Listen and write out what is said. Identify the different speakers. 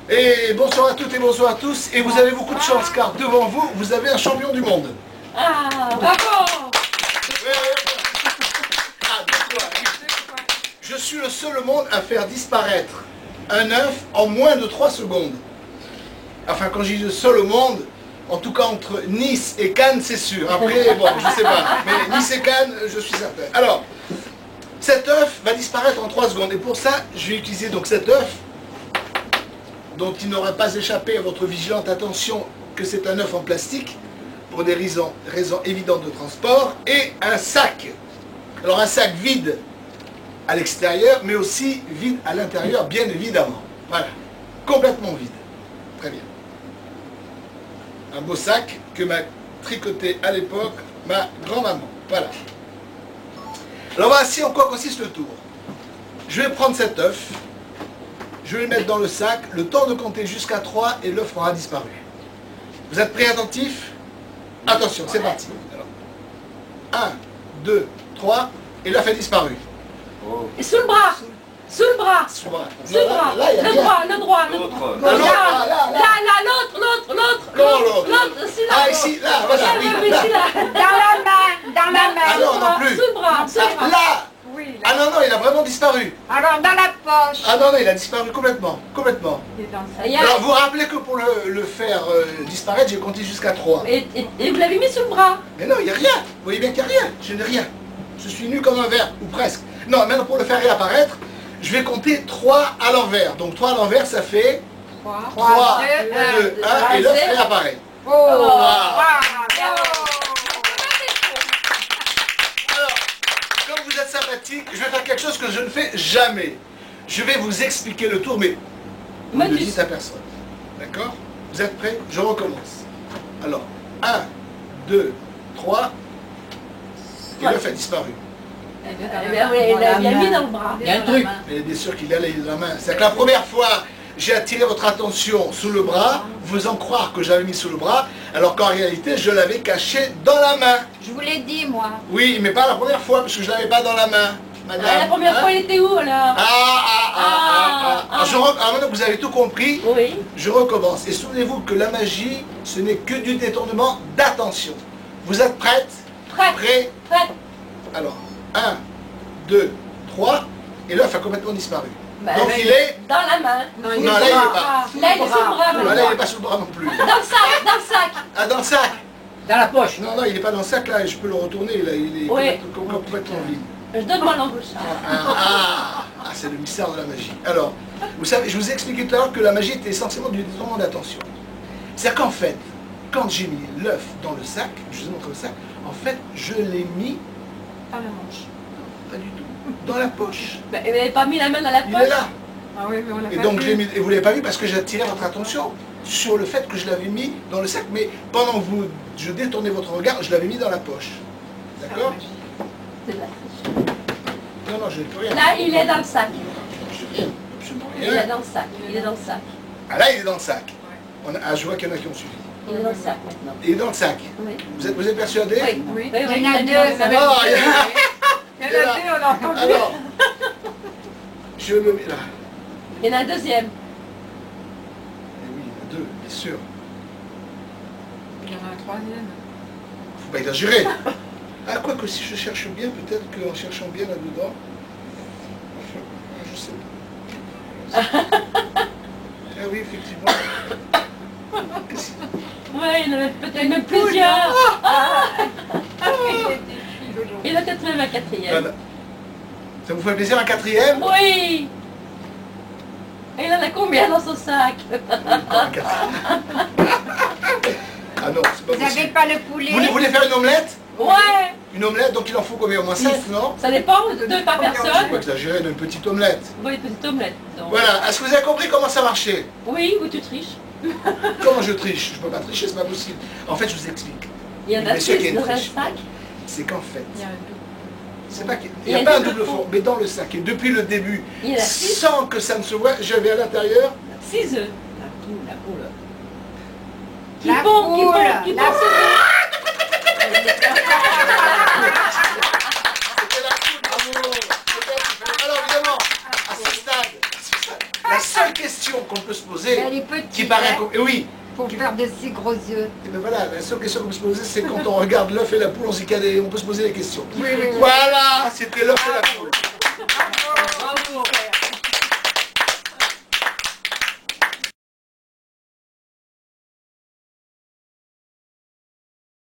Speaker 1: Et bonsoir à toutes et bonsoir à tous. Et vous avez beaucoup de chance car devant vous, vous avez un champion du monde.
Speaker 2: Ah, bravo!
Speaker 1: Je suis le seul au monde à faire disparaître un œuf en moins de 3 secondes. Enfin, quand je dis le seul au monde, en tout cas entre Nice et Cannes, c'est sûr. Après, bon, je sais pas. Mais Nice et Cannes, je suis certain. Alors, cet œuf va disparaître en 3 secondes. Et pour ça, je vais utiliser donc cet œuf, dont il n'aura pas échappé à votre vigilante attention que c'est un œuf en plastique, pour des raisons évidentes de transport, et un sac. Alors un sac vide à l'extérieur, mais aussi vide à l'intérieur, bien évidemment. Voilà, complètement vide. Très bien. Un beau sac que m'a tricoté à l'époque ma grand-maman. Voilà. Alors voici en quoi consiste le tour. Je vais prendre cet œuf, je vais le mettre dans le sac, le temps de compter jusqu'à 3 et l'œuf aura disparu. Vous êtes prêts, attentifs? Attention, c'est parti. Alors, 1, 2, 3, et l'œuf est disparu.
Speaker 2: Et sous le bras! Sous le bras!
Speaker 1: Sous le bras.
Speaker 2: Sous le bras!
Speaker 1: Là, il y a
Speaker 2: Le
Speaker 1: rien.
Speaker 2: droit, le droit, le
Speaker 1: L'autre.
Speaker 2: droit.
Speaker 1: Là,
Speaker 2: L'autre!
Speaker 1: Comment l'autre?
Speaker 2: Ici, là.
Speaker 1: Ah, ici, là, voilà, oui,
Speaker 2: Oui,
Speaker 1: là.
Speaker 2: ici, là.
Speaker 3: Dans la main.
Speaker 1: Ah non, non plus.
Speaker 2: Sous le bras, sous le
Speaker 1: Ah,
Speaker 2: bras.
Speaker 1: là.
Speaker 3: Oui, là.
Speaker 1: Ah non, non, il a vraiment disparu.
Speaker 3: Alors, dans la poche.
Speaker 1: Ah non, non, il a disparu complètement. Complètement.
Speaker 3: Il est dans sa-
Speaker 2: Il y a-
Speaker 1: Alors, vous vous rappelez que pour le faire disparaître, j'ai compté jusqu'à 3.
Speaker 2: Et vous l'avez mis sous le bras.
Speaker 1: Mais non, il n'y a rien. Vous voyez bien qu'il n'y a rien. Je n'ai rien. Je suis nu comme un verre, ou presque. Non, maintenant pour le faire réapparaître, je vais compter 3 à l'envers. Donc 3 à l'envers, ça fait 3, 2, 1, et l'œuf réapparaît.
Speaker 3: Oh,
Speaker 1: Ah.
Speaker 3: bravo.
Speaker 1: Alors, comme vous êtes sympathique, je vais faire quelque chose que je ne fais jamais. Je vais vous expliquer le tour, mais vous ne le dites à personne. D'accord? Vous êtes prêts? Je recommence. Alors, 1, 2, 3, et l'œuf a disparu.
Speaker 2: Il l'a mis dans le bras.
Speaker 4: Il y a un truc.
Speaker 1: Mais bien sûr qu'il allait dans la main. C'est que la première fois, j'ai attiré votre attention sous le bras, vous faisant croire que j'avais mis sous le bras, alors qu'en réalité, je l'avais caché dans la main.
Speaker 3: Je vous l'ai dit, moi.
Speaker 1: Oui, mais pas la première fois, parce que je ne l'avais pas dans la main, madame.
Speaker 2: La première
Speaker 1: Hein?
Speaker 2: fois, il était où alors?
Speaker 1: Maintenant que vous avez tout compris,
Speaker 2: Oui.
Speaker 1: je recommence. Et souvenez-vous que la magie, ce n'est que du détournement d'attention. Vous êtes prêtes?
Speaker 2: Prête.
Speaker 1: Prêts?
Speaker 2: Prête.
Speaker 1: Alors, 1, 2, 3, et l'œuf a complètement disparu.
Speaker 2: Bah,
Speaker 1: Donc il est...
Speaker 2: dans la main.
Speaker 3: Non,
Speaker 1: Non, là, il n'est pas.
Speaker 2: Là, il est sous le bras.
Speaker 1: Non, là, il n'est pas sous le bras non plus.
Speaker 2: Dans le sac, dans le sac.
Speaker 1: Ah, dans le sac?
Speaker 4: Dans la poche.
Speaker 1: Non, non, il n'est pas dans le sac, là, je peux le retourner, là, il est
Speaker 2: Oui.
Speaker 1: complètement vide.
Speaker 2: Je donne moi l'embauche.
Speaker 1: C'est le mystère de la magie. Alors, vous savez, je vous ai expliqué tout à l'heure que la magie était essentiellement du détournement d'attention. C'est-à-dire qu'en fait, quand j'ai mis l'œuf dans le sac, je vous ai montré le sac, en fait, je l'ai mis,
Speaker 3: Dans la manche.
Speaker 1: pas du tout, dans la poche.
Speaker 2: Vous n'avez pas mis la main dans la
Speaker 1: Il
Speaker 2: poche?
Speaker 1: est là.
Speaker 3: Ah oui, mais on l'a
Speaker 1: Et
Speaker 3: pas
Speaker 1: donc,
Speaker 3: vu.
Speaker 1: et vous ne l'avez pas vu parce que j'ai attiré votre attention sur le fait que je l'avais mis dans le sac, mais pendant que je détournais votre regard, je l'avais mis dans la poche. D'accord?
Speaker 2: C'est de la triche.
Speaker 1: Non, non, je n'ai plus rien.
Speaker 2: Là, il est dans le sac.
Speaker 1: Je n'ai rien, absolument
Speaker 2: Il est
Speaker 1: rien.
Speaker 2: dans le sac. Il est dans le sac.
Speaker 1: Ah là, il est dans le sac. Je vois qu'il y en a qui ont suivi.
Speaker 2: Il est dans le sac maintenant.
Speaker 1: Il est dans le sac.
Speaker 2: Oui.
Speaker 1: Vous êtes persuadé?
Speaker 2: Oui.
Speaker 3: Oui.
Speaker 2: Oui,
Speaker 3: Il y en a
Speaker 2: il
Speaker 3: deux.
Speaker 2: est dans le sac.
Speaker 1: Non, il y a-
Speaker 3: Il y en a deux, on a entendu.
Speaker 1: Alors, je le mets là.
Speaker 2: Il y en a un deuxième.
Speaker 1: Eh oui, il y en a deux, bien sûr.
Speaker 3: Il y en a un troisième.
Speaker 1: Faut pas exagérer. Ah, quoi que si je cherche bien, peut-être qu'en cherchant bien là-dedans, je sais pas. Ah oui, effectivement.
Speaker 2: Oui, il y en avait peut-être même plusieurs. Il a peut-être même un quatrième.
Speaker 1: Voilà. Ça vous fait plaisir un quatrième?
Speaker 2: Oui. Et il en a combien dans son sac?
Speaker 1: Un quatrième. Ah non, c'est pas
Speaker 3: Vous n'avez
Speaker 1: possible.
Speaker 3: pas le poulet?
Speaker 1: Vous voulez faire une omelette?
Speaker 2: Ouais.
Speaker 1: Une omelette, donc il en faut combien? Au moins 5, non?
Speaker 2: Ça dépend, deux par
Speaker 1: Faut pas
Speaker 2: personne.
Speaker 1: exagérer d'une petite omelette.
Speaker 2: Oui, une petite omelette. donc.
Speaker 1: Voilà, est-ce que vous avez compris comment ça marchait?
Speaker 2: Oui, ou tu triches.
Speaker 1: Comment je triche? Je peux pas tricher, c'est pas possible. En fait, je vous explique.
Speaker 2: Il y en a
Speaker 1: Mais c'est qu'il y a
Speaker 2: 6
Speaker 1: une
Speaker 2: dans un
Speaker 1: triche.
Speaker 2: sac.
Speaker 1: C'est qu'en fait,
Speaker 3: Il y a un double.
Speaker 1: c'est pas qu'il
Speaker 2: Il
Speaker 1: n'y
Speaker 2: y
Speaker 1: a
Speaker 2: a
Speaker 1: pas un
Speaker 2: une
Speaker 1: double
Speaker 2: double
Speaker 1: fond, mais dans le sac. Et depuis le début,
Speaker 2: Il y en a 6.
Speaker 1: sans que ça ne se voit, j'avais à l'intérieur
Speaker 2: 6 œufs.
Speaker 4: La poule.
Speaker 2: Qui
Speaker 3: La
Speaker 2: pond, qui
Speaker 3: poule,
Speaker 2: pond, qui
Speaker 3: la
Speaker 2: pond ses œufs.
Speaker 1: C'était la poule, bravo. Alors évidemment, à ce stade, la seule question question qu'on peut se
Speaker 5: Mais
Speaker 1: poser,
Speaker 5: elle est petite,
Speaker 1: qui paraît...
Speaker 5: hein,
Speaker 1: Oui,
Speaker 5: pour faire de si gros yeux.
Speaker 1: et ben voilà, la seule question qu'on peut se poser, c'est quand on regarde l'œuf et la poule en zikadé, on peut se poser des questions.
Speaker 3: Oui, oui, oui.
Speaker 1: Voilà, c'était l'œuf et la poule.
Speaker 3: Bravo.
Speaker 4: Bravo.